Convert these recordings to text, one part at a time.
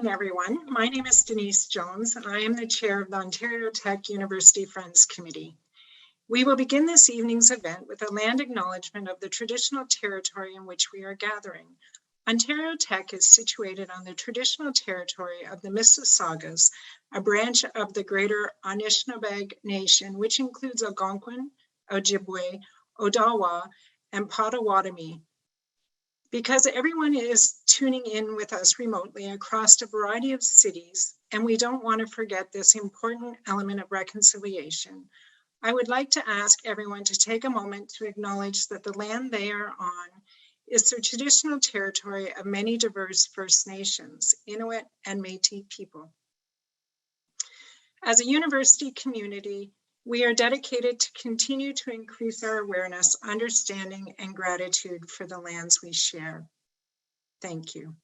evening, everyone. My name is Denise Jones, and I am the chair of the Ontario Tech University Friends Committee. We will begin this evening's event with a land acknowledgement of the traditional territory in which we are gathering. Ontario Tech is situated on the traditional territory of the Mississaugas, a branch of the Greater Anishinaabe Nation, which includes Algonquin, Ojibwe, Odawa, and Potawatomi. Because everyone is tuning in with us remotely across a variety of cities, and we don't want to forget this important element of reconciliation, I would like to ask everyone to take a moment to acknowledge that the land they are on is the traditional territory of many diverse First Nations, Inuit, and Métis people. As a university community, we are dedicated to continue to increase our awareness, understanding, and gratitude for the lands we share. Thank you.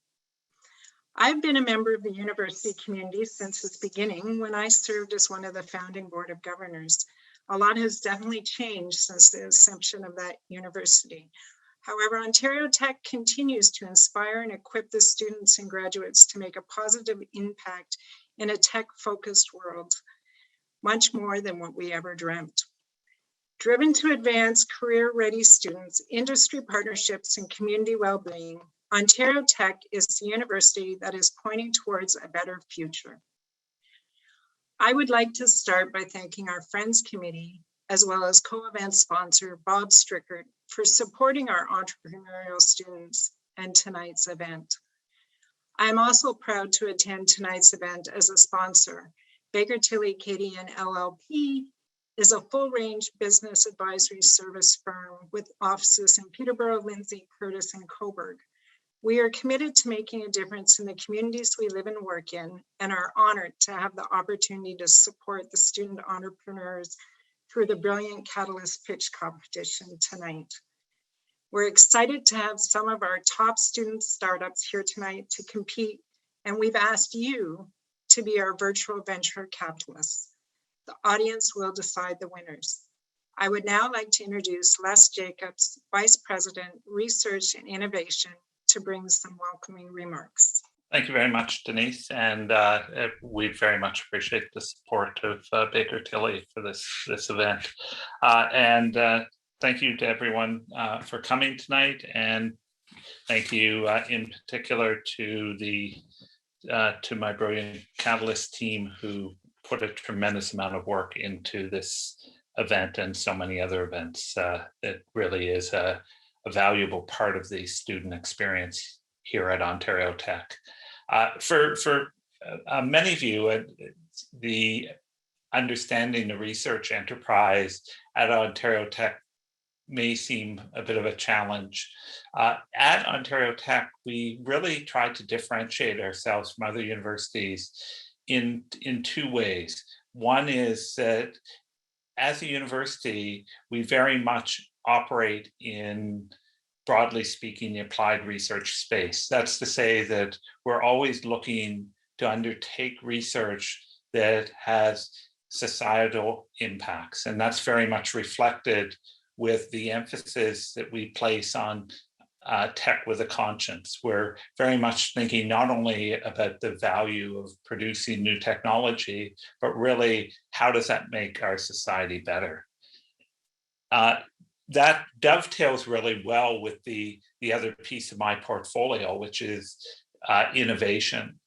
I've been a member of the university community since its beginning when I served as one of the founding board of governors. A lot has definitely changed since the inception of that university. However, Ontario Tech continues to inspire and equip the students and graduates to make a positive impact in a tech-focused world, much more than what we ever dreamt. Driven to advance career-ready students, industry partnerships, and community well-being, Ontario Tech is the university that is pointing towards a better future. I would like to start by thanking our Friends Committee, as well as co-event sponsor Bob Strickert, for supporting our entrepreneurial students and tonight's event. I'm also proud to attend tonight's event as a sponsor. Baker Tilly KDM LLP is a full-range business advisory service firm with offices in Peterborough, Lindsay, Curtis, and Cobourg. We are committed to making a difference in the communities we live and work in, and are honored to have the opportunity to support the student entrepreneurs through the Brilliant Catalyst Pitch competition tonight. We're excited to have some of our top student startups here tonight to compete, and we've asked you to be our virtual venture capitalists. The audience will decide the winners. I would now like to introduce Les Jacobs, Vice President, Research and Innovation, to bring some welcoming remarks. Thank you very much, Denise, and we very much appreciate the support of Baker Tilly for this event. Thank you to everyone for coming tonight, and thank you in particular to my Brilliant Catalyst team, who put a tremendous amount of work into this event and so many other events. It really is a valuable part of the student experience here at Ontario Tech. For many of you, the understanding the research enterprise at Ontario Tech may seem a bit of a challenge. At Ontario Tech, we really try to differentiate ourselves from other universities in two ways. One is that as a university, we very much operate in, broadly speaking, the applied research space. That's to say that we're always looking to undertake research that has societal impacts, and that's very much reflected with the emphasis that we place on tech with a conscience. We're very much thinking not only about the value of producing new technology, but really how does that make our society better? That dovetails really well with the other piece of my portfolio, which is innovation.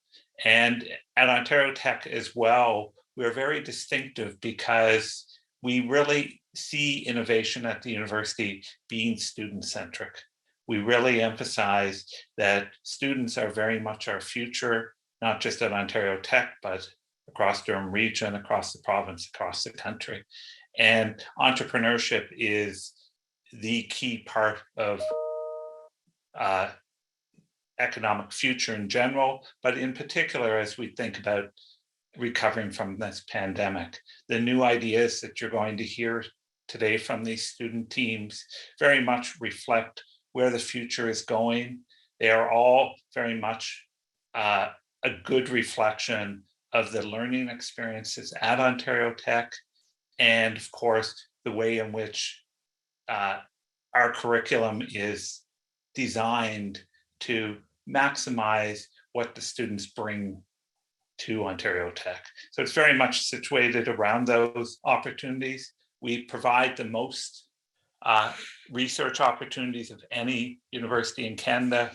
And at Ontario Tech as well, we're very distinctive because we really see innovation at the university being student-centric. We really emphasize that students are very much our future, not just at Ontario Tech, but across Durham Region, across the province, across the country. And entrepreneurship is the key part of economic future in general, but in particular, as we think about recovering from this pandemic. The new ideas that you're going to hear today from these student teams very much reflect where the future is going. They are all very much a good reflection of the learning experiences at Ontario Tech, and of course, the way in which our curriculum is designed to maximize what the students bring to Ontario Tech. So it's very much situated around those opportunities. We provide the most research opportunities of any university in Canada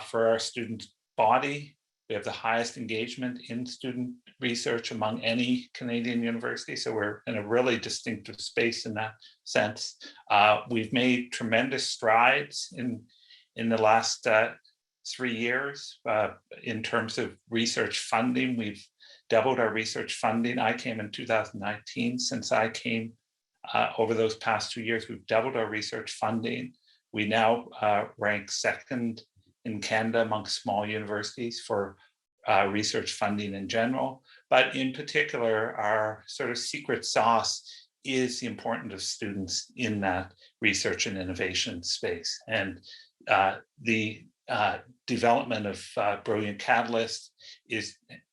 for our student body. We have the highest engagement in student research among any Canadian university. So we're in a really distinctive space in that sense. We've made tremendous strides in the last 3 years in terms of research funding. We've doubled our research funding. I came in 2019. Since I came over those past 2 years, we've doubled our research funding. We now rank second in Canada among small universities for research funding in general. But in particular, our sort of secret sauce is the importance of students in that research and innovation space. And the development of Brilliant Catalyst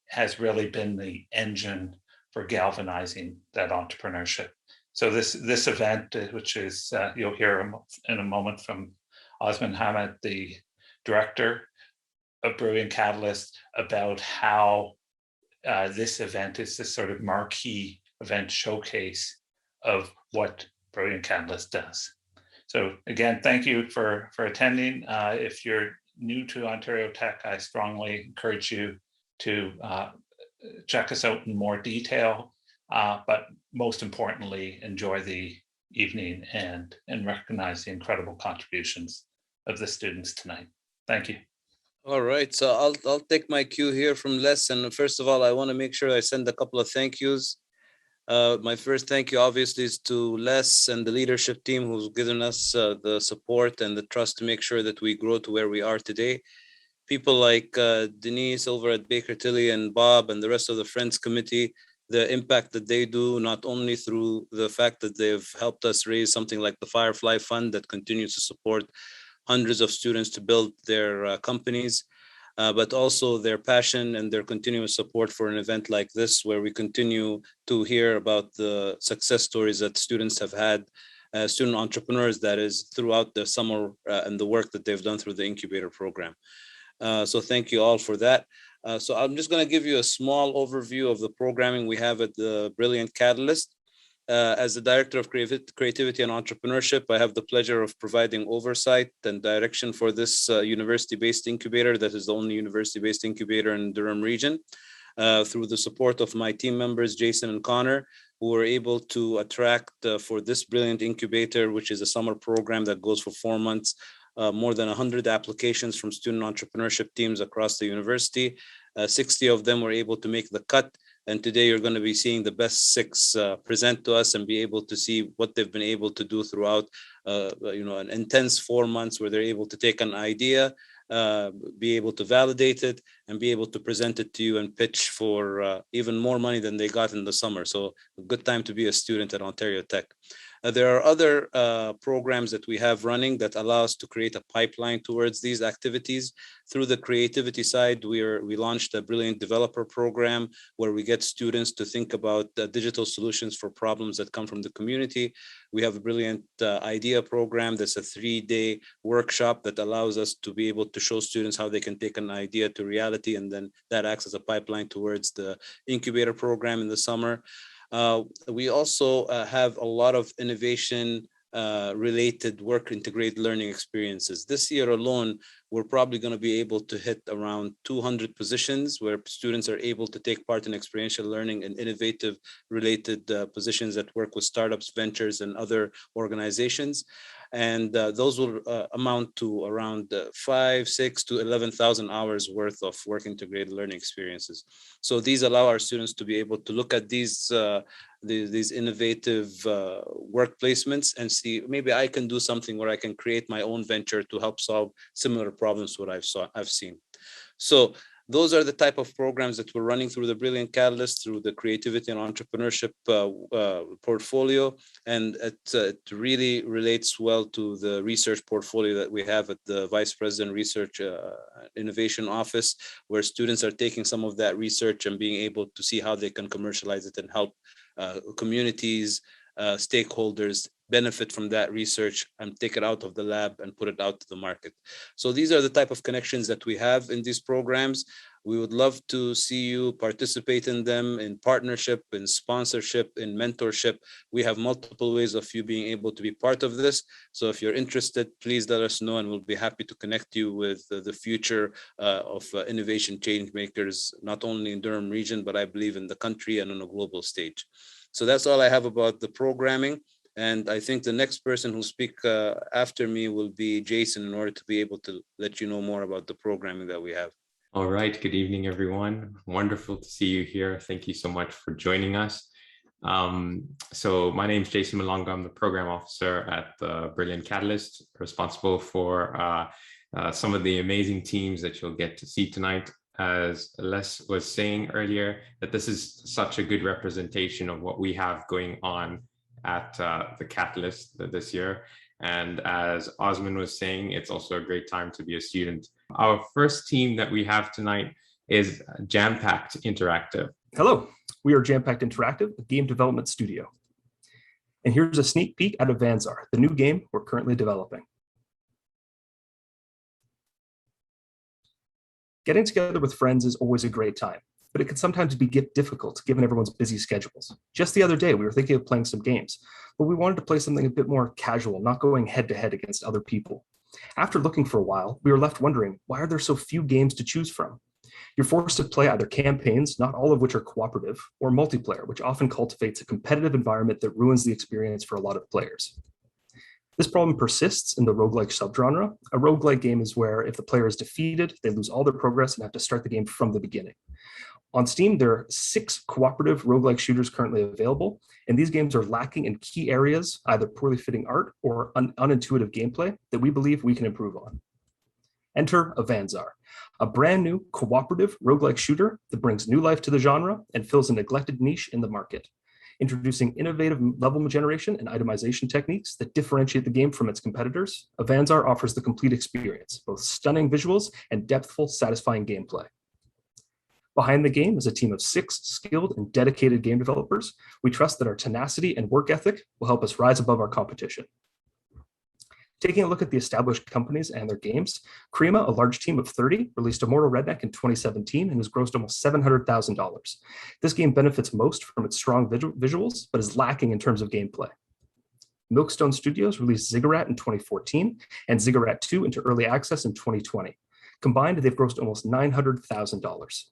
has really been the engine for galvanizing that entrepreneurship. So this event, which is you'll hear in a moment from Osman Hamid, the director of Brilliant Catalyst, about how this event is this sort of marquee event showcase of what Brilliant Catalyst does. So again, thank you for attending. If you're new to Ontario Tech, I strongly encourage you to check us out in more detail, but most importantly, enjoy the evening and recognize the incredible contributions of the students tonight. Thank you. All right, so I'll take my cue here from Les. And first of all, I want to make sure I send a couple of thank yous. My first thank you obviously is to Les and the leadership team who's given us the support and the trust to make sure that we grow to where we are today. People like Denise over at Baker Tilly and Bob and the rest of the Friends Committee, the impact that they do, not only through the fact that they've helped us raise something like the Firefly Fund that continues to support hundreds of students to build their companies, but also their passion and their continuous support for an event like this, where we continue to hear about the success stories that students have had, student entrepreneurs, that is, throughout the summer and the work that they've done through the incubator program. So thank you all for that. So I'm just going to give you a small overview of the programming we have at the Brilliant Catalyst. As the Director of Creativity and Entrepreneurship, I have the pleasure of providing oversight and direction for this university-based incubator that is the only university-based incubator in Durham region. Through the support of my team members, Jason and Connor, who were able to attract for this Brilliant Incubator, which is a summer program that goes for 4 months, more than 100 applications from student entrepreneurship teams across the university. 60 of them were able to make the cut. And today you're going to be seeing the best 6 present to us and be able to see what they've been able to do throughout, an intense 4 months where they're able to take an idea, be able to validate it, and be able to present it to you and pitch for even more money than they got in the summer. So a good time to be a student at Ontario Tech. There are other programs that we have running that allow us to create a pipeline towards these activities. Through the creativity side, we launched a Brilliant Developer Program where we get students to think about digital solutions for problems that come from the community. We have a Brilliant Idea Program that's a 3-day workshop that allows us to be able to show students how they can take an idea to reality, and then that acts as a pipeline towards the incubator program in the summer. We also have a lot of innovation related work integrated learning experiences. This year alone, we're probably going to be able to hit around 200 positions where students are able to take part in experiential learning and innovative related positions that work with startups, ventures, and other organizations. And those will amount to around 5, 6 to 11,000 hours worth of work integrated learning experiences. So these allow our students to be able to look at these innovative work placements and see, maybe I can do something where I can create my own venture to help solve similar problems to what I've seen. So those are the type of programs that we're running through the Brilliant Catalyst, through the creativity and entrepreneurship portfolio. And it really relates well to the research portfolio that we have at the Vice President Research Innovation Office, where students are taking some of that research and being able to see how they can commercialize it and help communities, stakeholders benefit from that research and take it out of the lab and put it out to the market. So these are the type of connections that we have in these programs. We would love to see you participate in them, in partnership, in sponsorship, in mentorship. We have multiple ways of you being able to be part of this. So if you're interested, please let us know, and we'll be happy to connect you with the future of innovation change makers, not only in Durham region, but I believe in the country and on a global stage. So that's all I have about the programming. And I think the next person who speak after me will be Jason, in order to be able to let you know more about the programming that we have. All right. Good evening, everyone. Wonderful to see you here. Thank you so much for joining us. So my name is Jason Malonga. I'm the program officer at the Brilliant Catalyst, responsible for some of the amazing teams that you'll get to see tonight. As Les was saying earlier, that this is such a good representation of what we have going on at the Catalyst this year. And as Osman was saying, it's also a great time to be a student. Our first team that we have tonight is Jampacked Interactive. Hello, we are Jampacked Interactive, a game development studio. And here's a sneak peek out of Vanzar, the new game we're currently developing. Getting together with friends is always a great time, but it can sometimes be difficult given everyone's busy schedules. Just the other day, we were thinking of playing some games, but we wanted to play something a bit more casual, not going head to head against other people. After looking for a while, we were left wondering, why are there so few games to choose from? You're forced to play either campaigns, not all of which are cooperative, or multiplayer, which often cultivates a competitive environment that ruins the experience for a lot of players. This problem persists in the roguelike subgenre. A roguelike game is where if the player is defeated, they lose all their progress and have to start the game from the beginning. On Steam, there are 6 cooperative roguelike shooters currently available, and these games are lacking in key areas, either poorly fitting art or unintuitive gameplay that we believe we can improve on. Enter Vanzar, a brand new cooperative roguelike shooter that brings new life to the genre and fills a neglected niche in the market, introducing innovative level generation and itemization techniques that differentiate the game from its competitors. Vanzar offers the complete experience, both stunning visuals and depthful, satisfying gameplay. Behind the game is a team of 6 skilled and dedicated game developers. We trust that our tenacity and work ethic will help us rise above our competition. Taking a look at the established companies and their games, Crema, a large team of 30, released Immortal Redneck in 2017 and has grossed almost $700,000. This game benefits most from its strong visuals, but is lacking in terms of gameplay. Milkstone Studios released Ziggurat in 2014 and Ziggurat 2 into early access in 2020. Combined, they've grossed almost $900,000.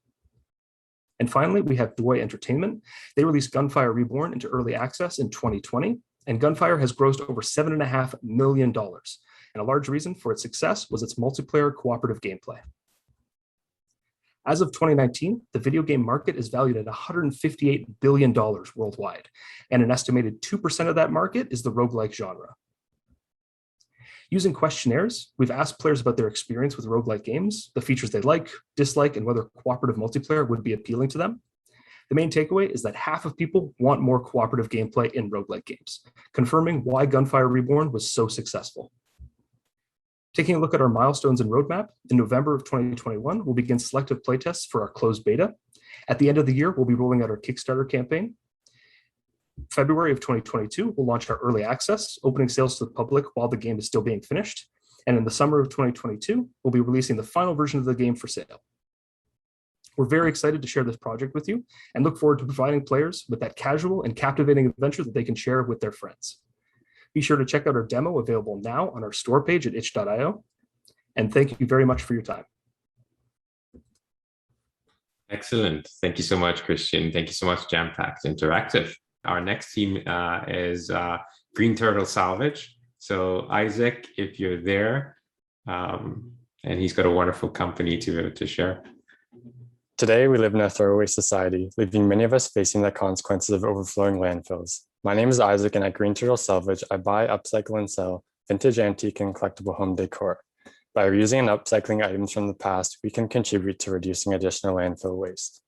And finally, we have Doi Entertainment. They released Gunfire Reborn into early access in 2020, and Gunfire has grossed over $7.5 million. And a large reason for its success was its multiplayer cooperative gameplay. As of 2019, the video game market is valued at $158 billion worldwide, and an estimated 2% of that market is the roguelike genre. Using questionnaires, we've asked players about their experience with roguelike games, the features they like, dislike, and whether cooperative multiplayer would be appealing to them. The main takeaway is that half of people want more cooperative gameplay in roguelike games, confirming why Gunfire Reborn was so successful. Taking a look at our milestones and roadmap, in November of 2021, we'll begin selective playtests for our closed beta. At the end of the year, we'll be rolling out our Kickstarter campaign. February of 2022, we'll launch our early access, opening sales to the public while the game is still being finished. And in the summer of 2022, we'll be releasing the final version of the game for sale. We're very excited to share this project with you and look forward to providing players with that casual and captivating adventure that they can share with their friends. Be sure to check out our demo available now on our store page at itch.io. And thank you very much for your time. Excellent. Thank you so much, Christian. Thank you so much, Jampacked Interactive. Our next team is Green Turtle Salvage. So Isaac, if you're there, and he's got a wonderful company to share. Today, we live in a throwaway society, leaving many of us facing the consequences of overflowing landfills. My name is Isaac, and at Green Turtle Salvage, I buy, upcycle, and sell vintage, antique, and collectible home decor. By reusing and upcycling items from the past, we can contribute to reducing additional landfill waste.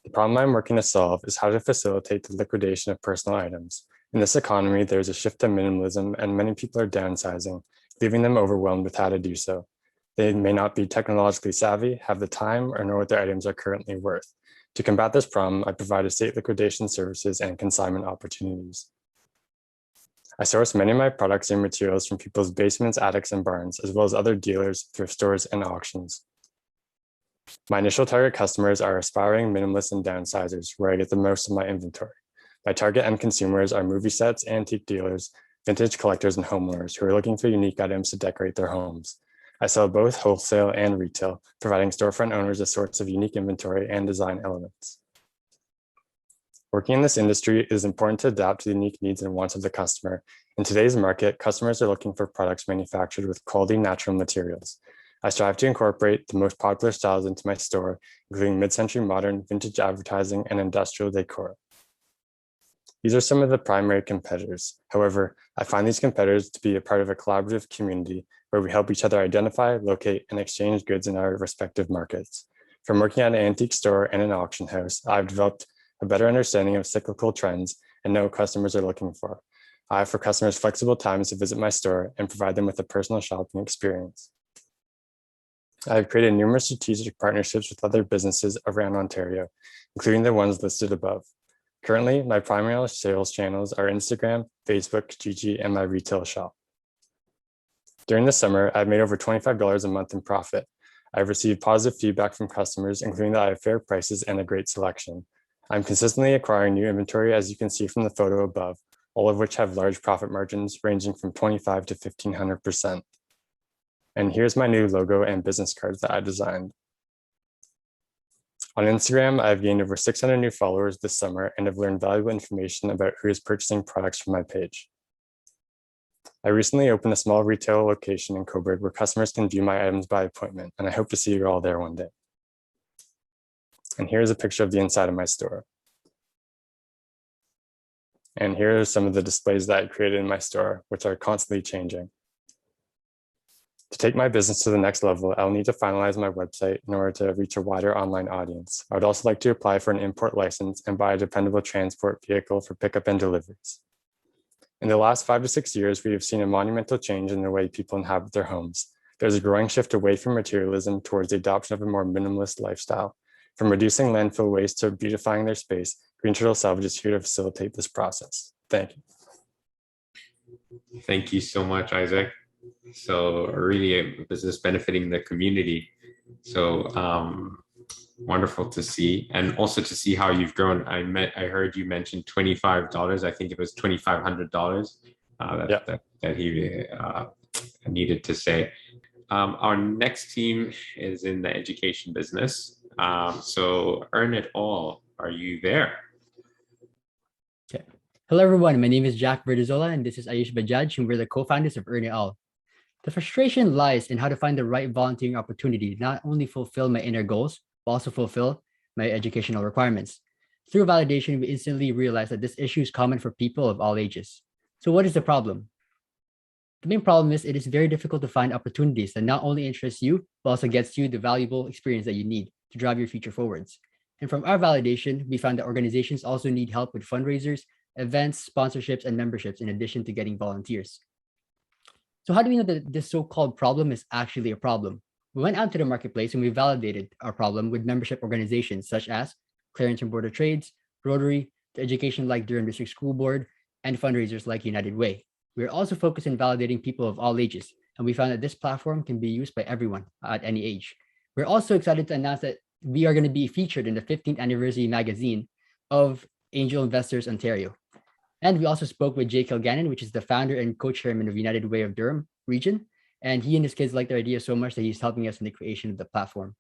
The problem I'm working to solve is how to facilitate the liquidation of personal items. In this economy, there's a shift to minimalism, and many people are downsizing, leaving them overwhelmed with how to do so. They may not be technologically savvy, have the time, or know what their items are currently worth. To combat this problem, I provide estate liquidation services and consignment opportunities. I source many of my products and materials from people's basements, attics, and barns, as well as other dealers, thrift stores, and auctions. My initial target customers are aspiring minimalists and downsizers, where I get the most of my inventory. My target end consumers are movie sets, antique dealers, vintage collectors, and homeowners who are looking for unique items to decorate their homes. I sell both wholesale and retail, providing storefront owners a source of unique inventory and design elements. Working in this industry, it is important to adapt to the unique needs and wants of the customer. In today's market, customers are looking for products manufactured with quality natural materials. I strive to incorporate the most popular styles into my store, including mid-century modern, vintage advertising, and industrial decor. These are some of the primary competitors. However, I find these competitors to be a part of a collaborative community where we help each other identify, locate, and exchange goods in our respective markets. From working at an antique store and an auction house, I've developed a better understanding of cyclical trends and know what customers are looking for. I offer customers flexible times to visit my store and provide them with a personal shopping experience. I have created numerous strategic partnerships with other businesses around Ontario, including the ones listed above. Currently, my primary sales channels are Instagram, Facebook, Kijiji, and my retail shop. During the summer, I've made over $25 a month in profit. I've received positive feedback from customers, including that I have fair prices and a great selection. I'm consistently acquiring new inventory, as you can see from the photo above, all of which have large profit margins ranging from 25 to 1,500%. And here's my new logo and business cards that I designed. On Instagram, I've gained over 600 new followers this summer and have learned valuable information about who is purchasing products from my page. I recently opened a small retail location in Coburg where customers can view my items by appointment, and I hope to see you all there one day. And here's a picture of the inside of my store. And here are some of the displays that I created in my store, which are constantly changing. To take my business to the next level, I'll need to finalize my website in order to reach a wider online audience. I would also like to apply for an import license and buy a dependable transport vehicle for pickup and deliveries. In the last 5 to 6 years, we have seen a monumental change in the way people inhabit their homes. There's a growing shift away from materialism towards the adoption of a more minimalist lifestyle. From reducing landfill waste to beautifying their space, Green Turtle Salvage is here to facilitate this process. Thank you. Thank you so much, Isaac. So really a business benefiting the community. So wonderful to see, and also to see how you've grown. I heard you mention $25. I think it was $2,500 that he needed to say. Our next team is in the education business. So Earn It All, are you there? Okay. Hello, everyone. My name is Jack Verdizola, and this is Ayush Bajaj, and we're the co-founders of Earn It All. The frustration lies in how to find the right volunteering opportunity to not only fulfill my inner goals, but also fulfill my educational requirements. Through validation, we instantly realized that this issue is common for people of all ages. So what is the problem? The main problem is it is very difficult to find opportunities that not only interest you, but also gets you the valuable experience that you need to drive your future forwards. And from our validation, we found that organizations also need help with fundraisers, events, sponsorships, and memberships, in addition to getting volunteers. So how do we know that this so-called problem is actually a problem? We went out to the marketplace and we validated our problem with membership organizations such as Clarington Board of Trades, Rotary, the Education Like Durham District School Board, and fundraisers like United Way. We are also focused on validating people of all ages, and we found that this platform can be used by everyone at any age. We're also excited to announce that we are going to be featured in the 15th anniversary magazine of Angel Investors Ontario. And we also spoke with Jay Kilgannon, which is the founder and co-chairman of United Way of Durham region. And he and his kids like the idea so much that he's helping us in the creation of the platform.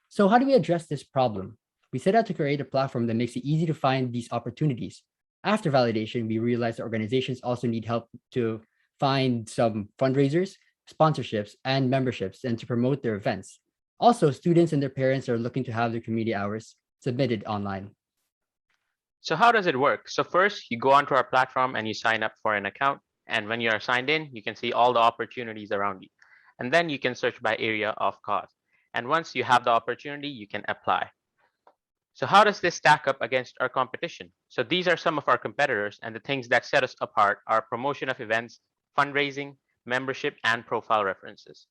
So how do we address this problem? We set out to create a platform that makes it easy to find these opportunities. After validation, we realized that organizations also need help to find some fundraisers, sponsorships, and memberships, and to promote their events. Also, students and their parents are looking to have their community hours submitted online. So how does it work? So first, you go onto our platform and you sign up for an account. And when you are signed in, you can see all the opportunities around you. And then you can search by area of cause. And once you have the opportunity, you can apply. So how does this stack up against our competition? So these are some of our competitors, and the things that set us apart are promotion of events, fundraising, membership, and profile references.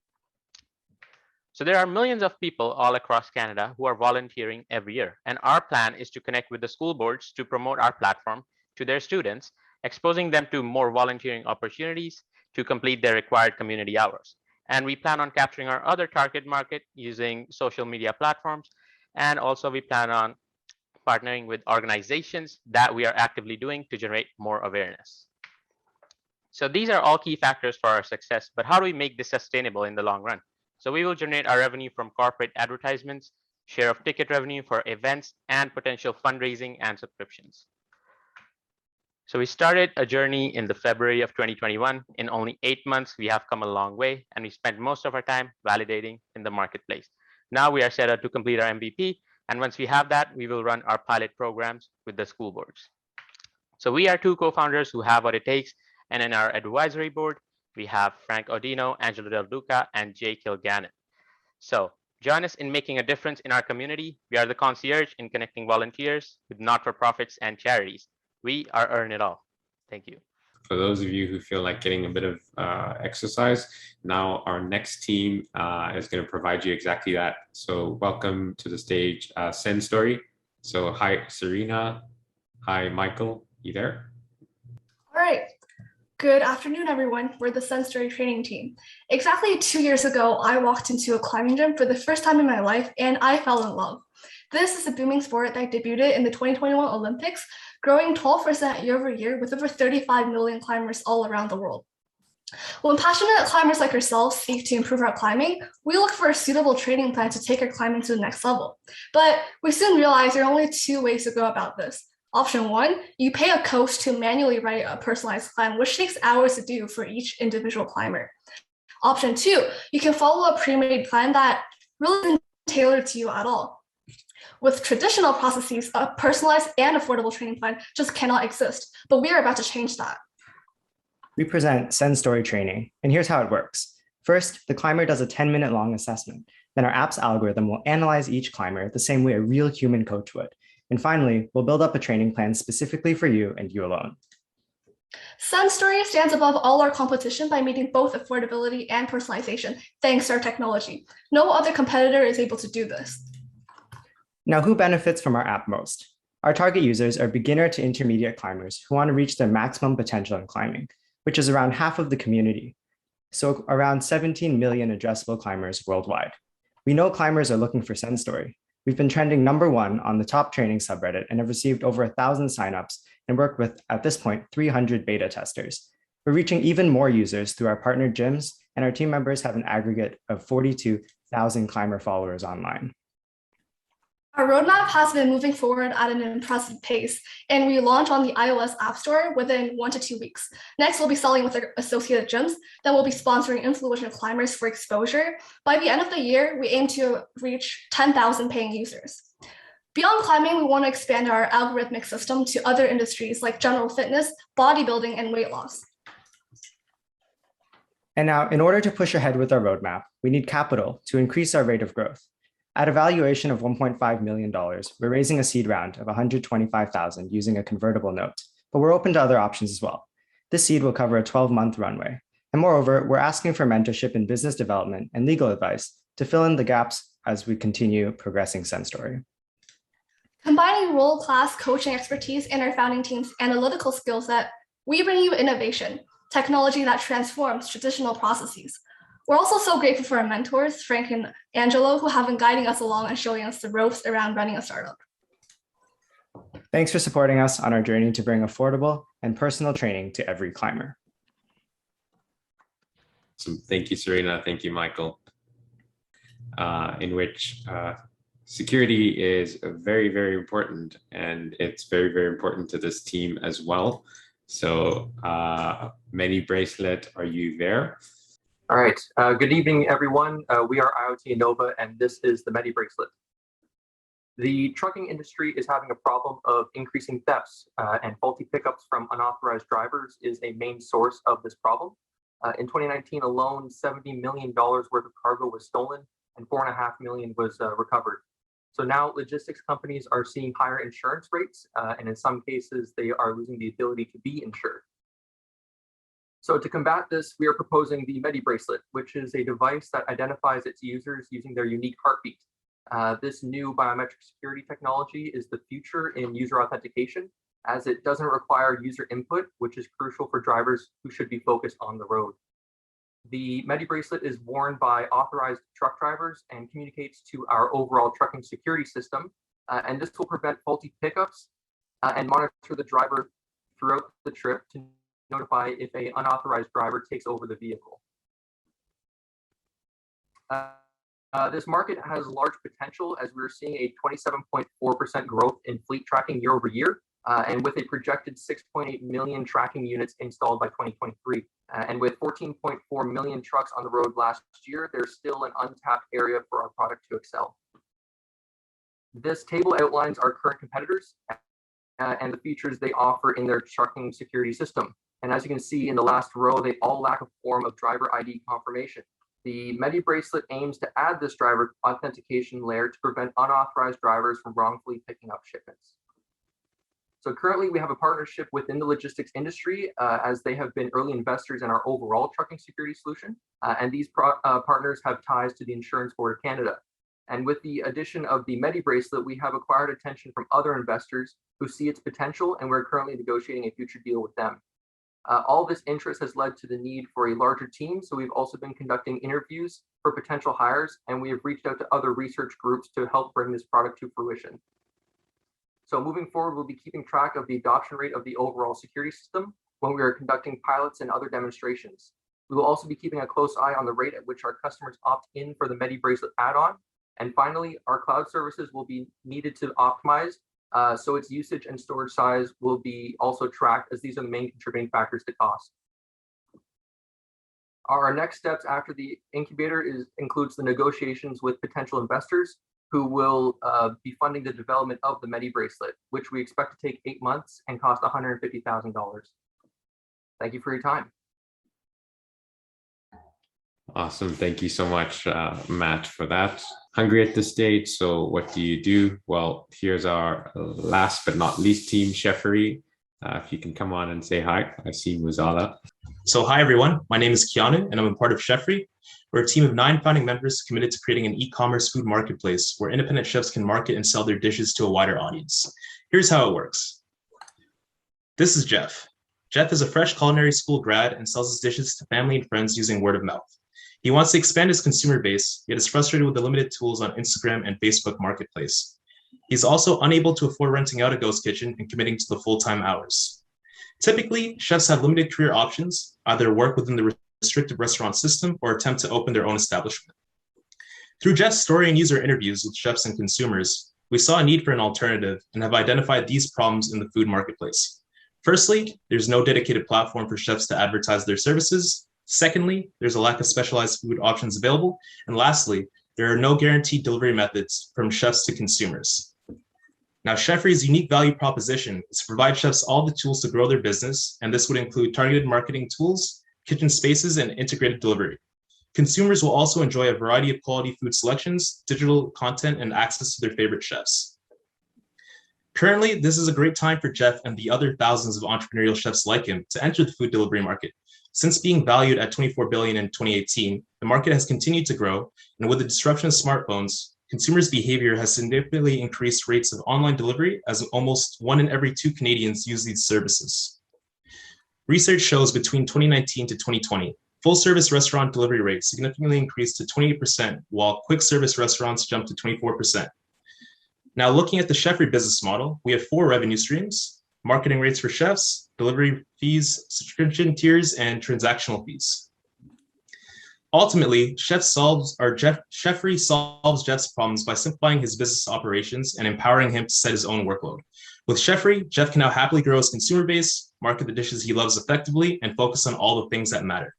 So there are millions of people all across Canada who are volunteering every year. And our plan is to connect with the school boards to promote our platform to their students exposing them to more volunteering opportunities to complete their required community hours. And we plan on capturing our other target market using social media platforms. And also we plan on partnering with organizations that we are actively doing to generate more awareness. So these are all key factors for our success, but how do we make this sustainable in the long run? So we will generate our revenue from corporate advertisements, share of ticket revenue for events, and potential fundraising and subscriptions. So we started a journey in the February of 2021. In only 8 months, we have come a long way, and we spent most of our time validating in the marketplace. Now we are set up to complete our MVP, and once we have that, we will run our pilot programs with the school boards. So we are 2 co-founders who have what it takes, and in our advisory board, we have Frank Odino, Angelo Del Duca, and Jay Kilgannon. So join us in making a difference in our community. We are the concierge in connecting volunteers with not-for-profits and charities. We are Earn It All. Thank you. For those of you who feel like getting a bit of exercise, now our next team is going to provide you exactly that. So welcome to the stage, Sunstory. So hi, Serena. Hi, Michael. You there? All right. Good afternoon, everyone. We're the Sunstory training team. Exactly 2 years ago, I walked into a climbing gym for the first time in my life, and I fell in love. This is a booming sport that debuted in the 2021 Olympics, growing 12% year over year with over 35 million climbers all around the world. When passionate climbers like yourselves seek to improve our climbing, we look for a suitable training plan to take our climbing to the next level. But we soon realized there are only 2 ways to go about this. Option 1, you pay a coach to manually write a personalized plan, which takes hours to do for each individual climber. Option 2, you can follow a pre-made plan that really isn't tailored to you at all. With traditional processes, a personalized and affordable training plan just cannot exist, but we are about to change that. We present Sunstory training, and here's how it works. First, the climber does a 10-minute long assessment. Then our app's algorithm will analyze each climber the same way a real human coach would. And finally, we'll build up a training plan specifically for you and you alone. Sunstory stands above all our competition by meeting both affordability and personalization, thanks to our technology. No other competitor is able to do this. Now, who benefits from our app most? Our target users are beginner to intermediate climbers who want to reach their maximum potential in climbing, which is around half of the community. So around 17 million addressable climbers worldwide. We know climbers are looking for Sunstory. We've been trending #1 on the top training subreddit and have received over 1,000 signups and work with, at this point, 300 beta testers. We're reaching even more users through our partner gyms, and our team members have an aggregate of 42,000 climber followers online. Our roadmap has been moving forward at an impressive pace, and we launch on the iOS App Store within 1 to 2 weeks. Next, we'll be selling with our associated gyms. Then we'll be sponsoring influential climbers for exposure. By the end of the year, we aim to reach 10,000 paying users. Beyond climbing, we want to expand our algorithmic system to other industries like general fitness, bodybuilding, and weight loss. And now, in order to push ahead with our roadmap, we need capital to increase our rate of growth. At a valuation of $1.5 million, we're raising a seed round of $125,000 using a convertible note, but we're open to other options as well. This seed will cover a 12-month runway. And moreover, we're asking for mentorship in business development and legal advice to fill in the gaps as we continue progressing Sunstory. Combining world-class coaching expertise and our founding team's analytical skill set, we bring you innovation, technology that transforms traditional processes. We're also so grateful for our mentors, Frank and Angelo, who have been guiding us along and showing us the ropes around running a startup. Thanks for supporting us on our journey to bring affordable and personal training to every climber. So thank you, Serena. Thank you, Michael. In which security is very, very important, and it's very, very important to this team as well. So Medi Bracelet, are you there? All right, good evening, everyone. We are IoT Innova, and this is the Medi Bracelet. The trucking industry is having a problem of increasing thefts, and faulty pickups from unauthorized drivers is a main source of this problem. In 2019 alone, $70 million worth of cargo was stolen, and $4.5 million was recovered. So now logistics companies are seeing higher insurance rates, and in some cases, they are losing the ability to be insured. So to combat this, we are proposing the Medi Bracelet, which is a device that identifies its users using their unique heartbeat. This new biometric security technology is the future in user authentication, as it doesn't require user input, which is crucial for drivers who should be focused on the road. The Medi Bracelet is worn by authorized truck drivers and communicates to our overall trucking security system, and this will prevent faulty pickups and monitor the driver throughout the trip to notify if an unauthorized driver takes over the vehicle. This market has large potential as we're seeing a 27.4% growth in fleet tracking year over year, and with a projected 6.8 million tracking units installed by 2023. And with 14.4 million trucks on the road last year, there's still an untapped area for our product to excel. This table outlines our current competitors and the features they offer in their trucking security system. And as you can see in the last row, they all lack a form of driver ID confirmation. The Medi Bracelet aims to add this driver authentication layer to prevent unauthorized drivers from wrongfully picking up shipments. So currently we have a partnership within the logistics industry as they have been early investors in our overall trucking security solution. And these partners have ties to the Insurance Board of Canada. And with the addition of the Medi Bracelet, we have acquired attention from other investors who see its potential, and we're currently negotiating a future deal with them. All this interest has led to the need for a larger team, so we've also been conducting interviews for potential hires, and we have reached out to other research groups to help bring this product to fruition. So moving forward, we'll be keeping track of the adoption rate of the overall security system when we are conducting pilots and other demonstrations. We will also be keeping a close eye on the rate at which our customers opt in for the Medi Bracelet add-on. And finally, our cloud services will be needed to optimize, so its usage and storage size will be also tracked, as these are the main contributing factors to cost. Our next steps after the incubator includes the negotiations with potential investors who will be funding the development of the Medi Bracelet, which we expect to take 8 months and cost $150,000. Thank you for your time. Awesome. Thank you so much, Matt, for that. Hungry at this stage. So what do you do? Well, here's our last but not least team, Sheffrey. If you can come on and say hi. I see Muzala. So hi, everyone. My name is Keanu, and I'm a part of Sheffrey. We're a team of 9 founding members committed to creating an e-commerce food marketplace where independent chefs can market and sell their dishes to a wider audience. Here's how it works. This is Jeff. Jeff is a fresh culinary school grad and sells his dishes to family and friends using word of mouth. He wants to expand his consumer base, yet is frustrated with the limited tools on Instagram and Facebook Marketplace. He's also unable to afford renting out a ghost kitchen and committing to the full-time hours. Typically, chefs have limited career options, either work within the restrictive restaurant system or attempt to open their own establishment. Through Jeff's story and user interviews with chefs and consumers, we saw a need for an alternative and have identified these problems in the food marketplace. Firstly, there's no dedicated platform for chefs to advertise their services. Secondly, there's a lack of specialized food options available. And lastly, there are no guaranteed delivery methods from chefs to consumers. Now, Sheffrey's unique value proposition is to provide chefs all the tools to grow their business, and this would include targeted marketing tools, kitchen spaces, and integrated delivery. Consumers will also enjoy a variety of quality food selections, digital content, and access to their favorite chefs. Currently, this is a great time for Jeff and the other thousands of entrepreneurial chefs like him to enter the food delivery market. Since being valued at $24 billion in 2018, the market has continued to grow, and with the disruption of smartphones, consumers' behavior has significantly increased rates of online delivery, as almost 1 in every 2 Canadians use these services. Research shows between 2019 to 2020, full-service restaurant delivery rates significantly increased to 28%, while quick-service restaurants jumped to 24%. Now, looking at the Sheffrey business model, we have 4 revenue streams: marketing rates for chefs, delivery fees, subscription tiers, and transactional fees. Ultimately, Sheffrey solves Jeff's problems by simplifying his business operations and empowering him to set his own workload. With Sheffrey, Jeff can now happily grow his consumer base, market the dishes he loves effectively, and focus on all the things that matter.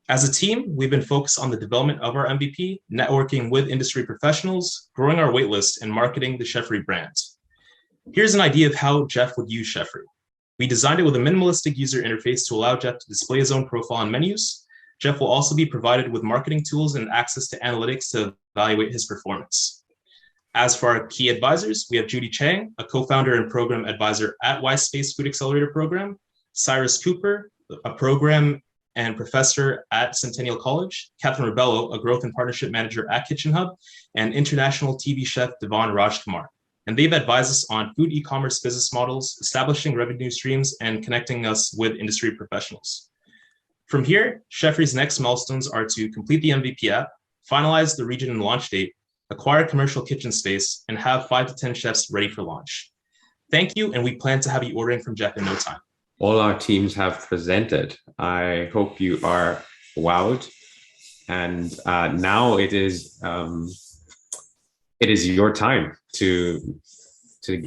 As a team, we've been focused on the development of our MVP, networking with industry professionals, growing our waitlist, and marketing the Sheffrey brand. Here's an idea of how Jeff would use Sheffrey. We designed it with a minimalistic user interface to allow Jeff to display his own profile on menus. Jeff will also be provided with marketing tools and access to analytics to evaluate his performance. As for our key advisors, we have Judy Chang, a co-founder and program advisor at Y-Space Food Accelerator Program, Cyrus Cooper, a program and professor at Centennial College, Catherine Rebello, a growth and partnership manager at Kitchen Hub, and international TV chef Devon Rajkumar. and they've advised us on food e-commerce business models, establishing revenue streams, and connecting us with industry professionals. From here, Sheffrey's next milestones are to complete the MVP app, finalize the region and launch date, acquire commercial kitchen space, and have 5 to 10 chefs ready for launch. Thank you, and we plan to have you ordering from Jeff in no time. All our teams have presented. I hope you are wowed. And now it is your time to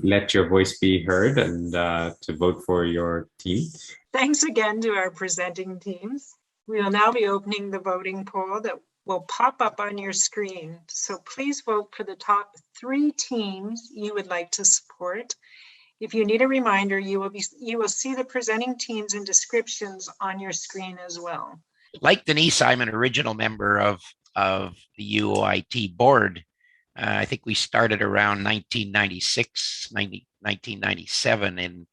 let your voice be heard and to vote for your team. Thanks again to our presenting teams. We will now be opening the voting poll that will pop up on your screen. So please vote for the top 3 teams you would like to support. If you need a reminder, you will see the presenting teams and descriptions on your screen as well. Like Denise, I'm an original member of the UOIT board. I think we started around 1996, 1997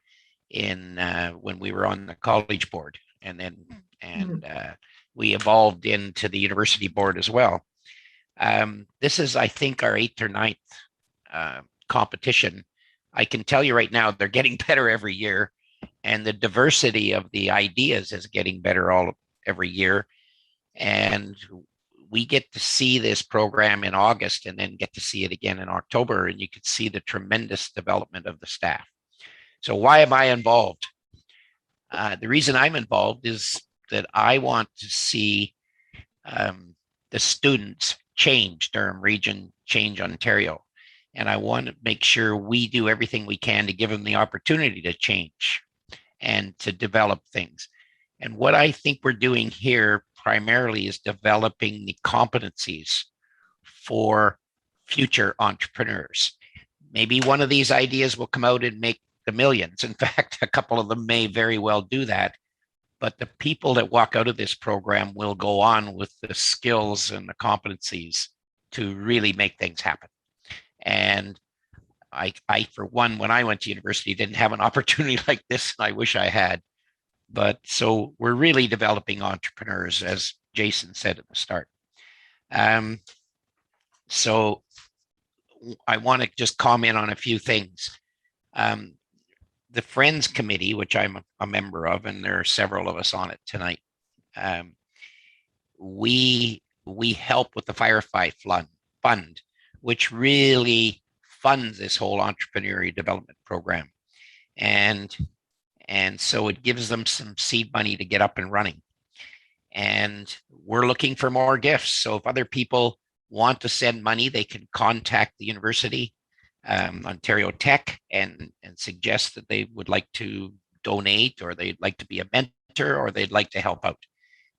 in when we were on the college board, and then we evolved into the university board as well. This is, I think, our 8th or 9th competition. I can tell you right now, they're getting better every year, and the diversity of the ideas is getting better every year. And we get to see this program in August and then get to see it again in October, and you can see the tremendous development of the staff. So why am I involved? The reason I'm involved is that I want to see the students change Durham Region, change Ontario. And I want to make sure we do everything we can to give them the opportunity to change and to develop things. And what I think we're doing here primarily is developing the competencies for future entrepreneurs. Maybe one of these ideas will come out and make the millions. In fact, a couple of them may very well do that. But the people that walk out of this program will go on with the skills and the competencies to really make things happen. And I, for one, when I went to university, didn't have an opportunity like this, and I wish I had. But so we're really developing entrepreneurs, as Jason said at the start. So I want to just comment on a few things. The Friends Committee, which I'm a member of, and there are several of us on it tonight, we help with the Firefight Fund, which really funds this whole entrepreneurial development program. And so it gives them some seed money to get up and running. And we're looking for more gifts. So if other people want to send money, they can contact the university, Ontario Tech, and suggest that they would like to donate, or they'd like to be a mentor, or they'd like to help out.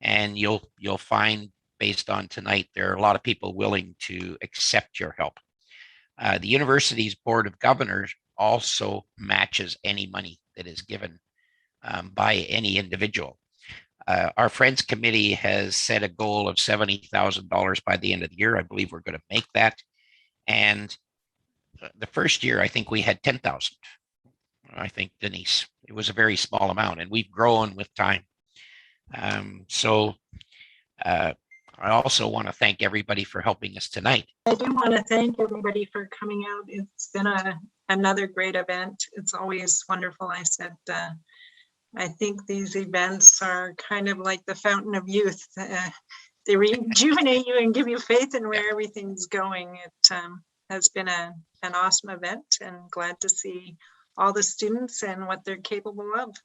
And you'll find, based on tonight, there are a lot of people willing to accept your help. The university's Board of Governors also matches any money that is given by any individual. Our Friends Committee has set a goal of $70,000 by the end of the year. I believe we're going to make that. And the first year, I think we had 10,000. I think, Denise, it was a very small amount, and we've grown with time. I also want to thank everybody for helping us tonight. I do want to thank everybody for coming out. It's been another great event. It's always wonderful. I said, I think these events are kind of like the fountain of youth. They rejuvenate you and give you faith in where everything's going. It has been an awesome event, and glad to see all the students and what they're capable of.